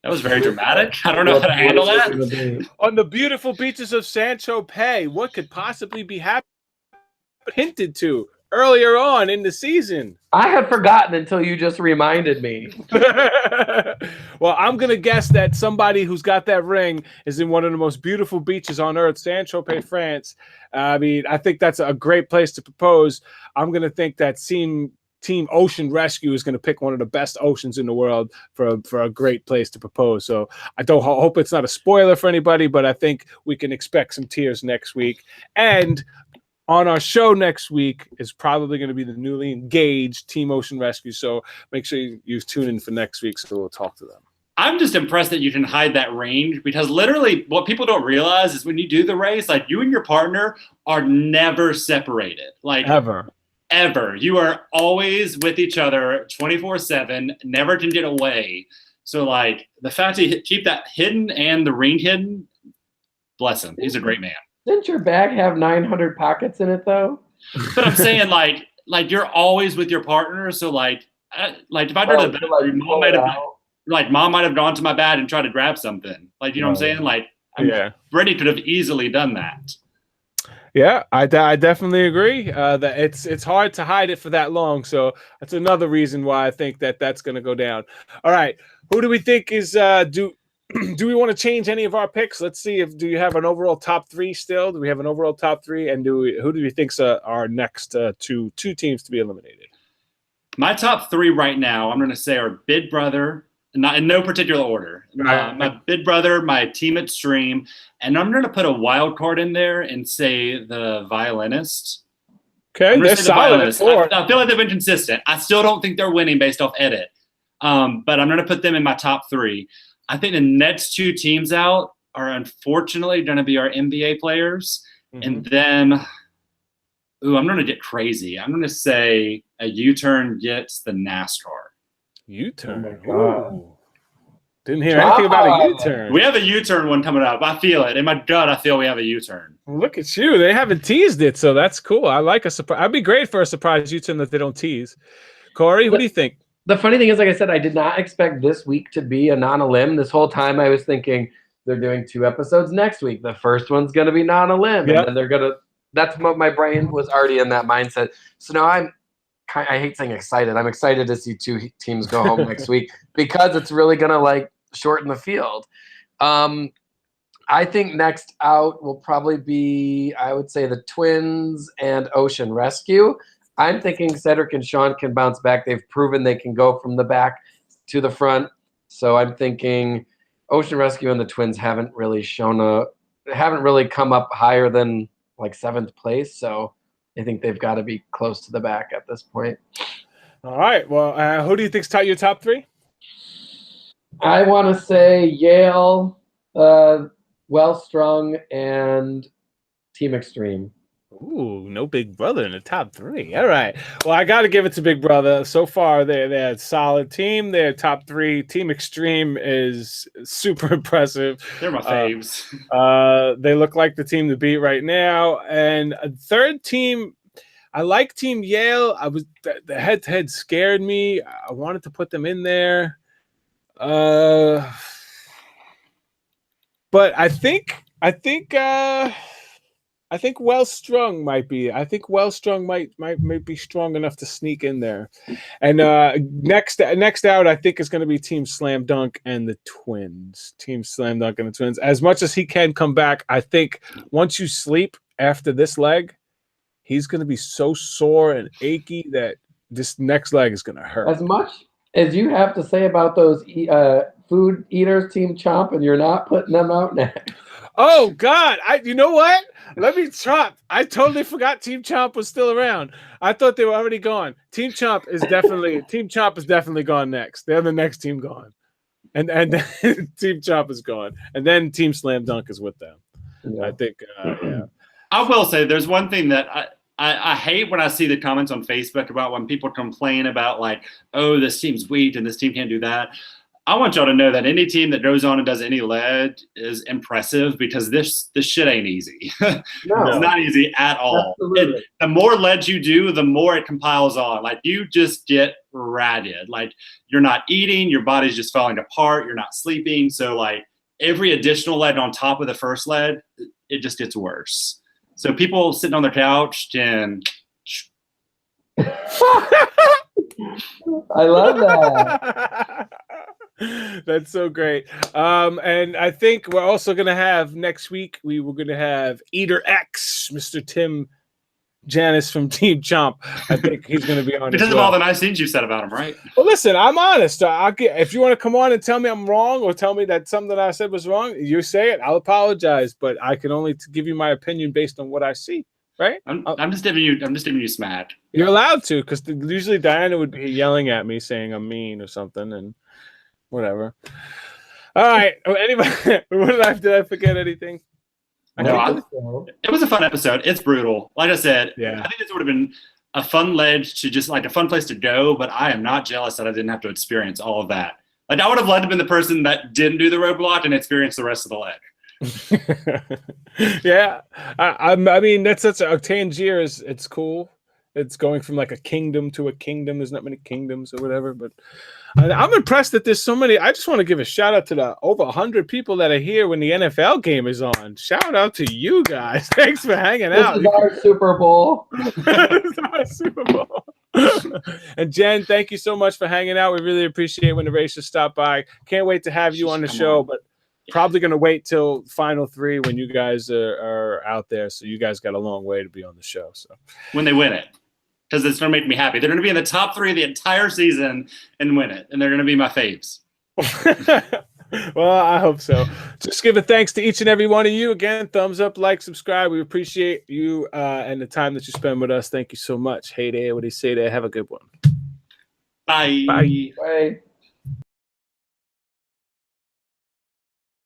That was very dramatic. I don't know how to handle What is it that. gonna be? On the beautiful beaches of Saint-Tropez. What could possibly be hinted to earlier on in the season? I had forgotten until you just reminded me. Well, I'm going to guess that somebody who's got that ring is in one of the most beautiful beaches on earth, Saint-Tropez, France. I mean, I think that's a great place to propose. I'm going to think that Team Ocean Rescue is going to pick one of the best oceans in the world for a great place to propose. So I don't hope it's not a spoiler for anybody, but I think we can expect some tears next week. And on our show next week is probably going to be the newly engaged Team Ocean Rescue. So make sure you tune in for next week so we'll talk to them. I'm just impressed that you can hide that range because literally what people don't realize is when you do the race, like you and your partner are never separated. Like Ever. You are always with each other 24/7, never can get away. So like the fact that you keep that hidden and the ring hidden, bless him. He's a great man. Didn't your bag have 900 pockets in it, though? But I'm saying like you're always with your partner. So like if I go to the bathroom, mom might have gone to my bed and tried to grab something. Like, you know what I'm saying? Like, Brittany could have easily done that. Yeah, I definitely agree that it's hard to hide it for that long. So that's another reason why I think that's going to go down. All right, who do we think is do we want to change any of our picks? Let's see do you have an overall top three still? Do we have an overall top three? And who do you think's our next two teams to be eliminated? My top three right now, I'm going to say are Big Brother, not in no particular order. My Big Brother, my Team Extreme, and I'm going to put a wild card in there and say the Violinist. Okay, they're solid. I feel like they've been consistent. I still don't think they're winning based off edit, but I'm going to put them in my top three. I think the next two teams out are unfortunately going to be our NBA players. Mm-hmm. And then, I'm going to get crazy. I'm going to say a U-turn gets the NASCAR. U-turn? Oh, didn't hear anything about a U-turn. We have a U-turn one coming up. I feel it. In my gut, I feel we have a U-turn. Look at you. They haven't teased it, so that's cool. I like a surprise. I'd be great for a surprise U-turn that they don't tease. Corey, what do you think? The funny thing is, like I said, I did not expect this week to be a non-elim. This whole time I was thinking they're doing 2 episodes next week. The first one's going to be non-elim. Yep. And then they're going to – that's what my brain was already in that mindset. So now I hate saying excited. I'm excited to see 2 teams go home next week because it's really going to, like, shorten the field. I think next out will probably be, I would say, the Twins and Ocean Rescue. I'm thinking Cedric and Sean can bounce back. They've proven they can go from the back to the front. So I'm thinking Ocean Rescue and the Twins haven't really come up higher than like 7th place. So I think they've got to be close to the back at this point. All right. Well, who do you think's your top 3? I want to say Yale, Well-Strung, and Team Extreme. Ooh, no Big Brother in the top 3. All right. Well, I got to give it to Big Brother. So far, they're a solid team. They're top 3. Team Extreme is super impressive. They're my faves. They look like the team to beat right now. And a third team, I like Team Yale. The head-to-head scared me. I wanted to put them in there. But I think Well-Strung might be. I think Well-Strung might be strong enough to sneak in there. And next out, I think is going to be Team Slam Dunk and the Twins. Team Slam Dunk and the Twins. As much as he can come back, I think once you sleep after this leg, he's going to be so sore and achy that this next leg is going to hurt. As much as you have to say about those Food Eaters Team Chomp, and you're not putting them out next. Oh God! You know what? Let me chop. I totally forgot Team Chomp was still around. I thought they were already gone. Team Chomp is definitely gone next. They're the next team gone, and Team Chomp is gone, and then Team Slam Dunk is with them. Yeah. I think. Yeah. I will say there's one thing that I hate when I see the comments on Facebook about when people complain about like, oh, this team's weak and this team can't do that. I want y'all to know that any team that goes on and does any lead is impressive because this shit ain't easy. No. It's not easy at all. The more lead you do, the more it compiles on. Like you just get ragged. Like you're not eating, your body's just falling apart, you're not sleeping. So like every additional lead on top of the first lead, it just gets worse. So people sitting on their couch can. I love that. That's so great. And I think we're also going to have next week, we were going to have Eater X, Mr. Tim Janice from Team Chomp. I think he's going to be on because of all the nice things you said about him, right? Well, listen, I'm honest. If you want to come on and tell me I'm wrong or tell me that something that I said was wrong, you say it. I'll apologize, but I can only give you my opinion based on what I see. Right? I'm just giving you smack. You're allowed to, because usually Diana would be yelling at me saying I'm mean or something, and whatever. All right. Anybody? Did I forget anything? No, it was a fun episode. It's brutal. Like I said, yeah. I think this would have been a fun ledge to just like a fun place to go, but I am not jealous that I didn't have to experience all of that. Like I would have loved to have been the person that didn't do the roadblock and experience the rest of the leg. Yeah, I mean that's such a Tangier is it's cool. It's going from like a kingdom to a kingdom. There's not many kingdoms or whatever, but I'm impressed that there's so many. I just want to give a shout out to the over 100 people that are here when the NFL game is on. Shout out to you guys. Thanks for hanging out. This is our Super Bowl. This is our Super Bowl. And Jen, thank you so much for hanging out. We really appreciate when the Racers stop by. Can't wait to have you on the show, but probably going to wait till Final 3 when you guys are out there. So you guys got a long way to be on the show. So when they win it, because it's going to make me happy. They're going to be in the top 3 the entire season and win it. And they're going to be my faves. Well, I hope so. Just give a thanks to each and every one of you. Again, thumbs up, like, subscribe. We appreciate you and the time that you spend with us. Thank you so much. Hey there, what do you say there? Have a good one. Bye. Bye. Bye.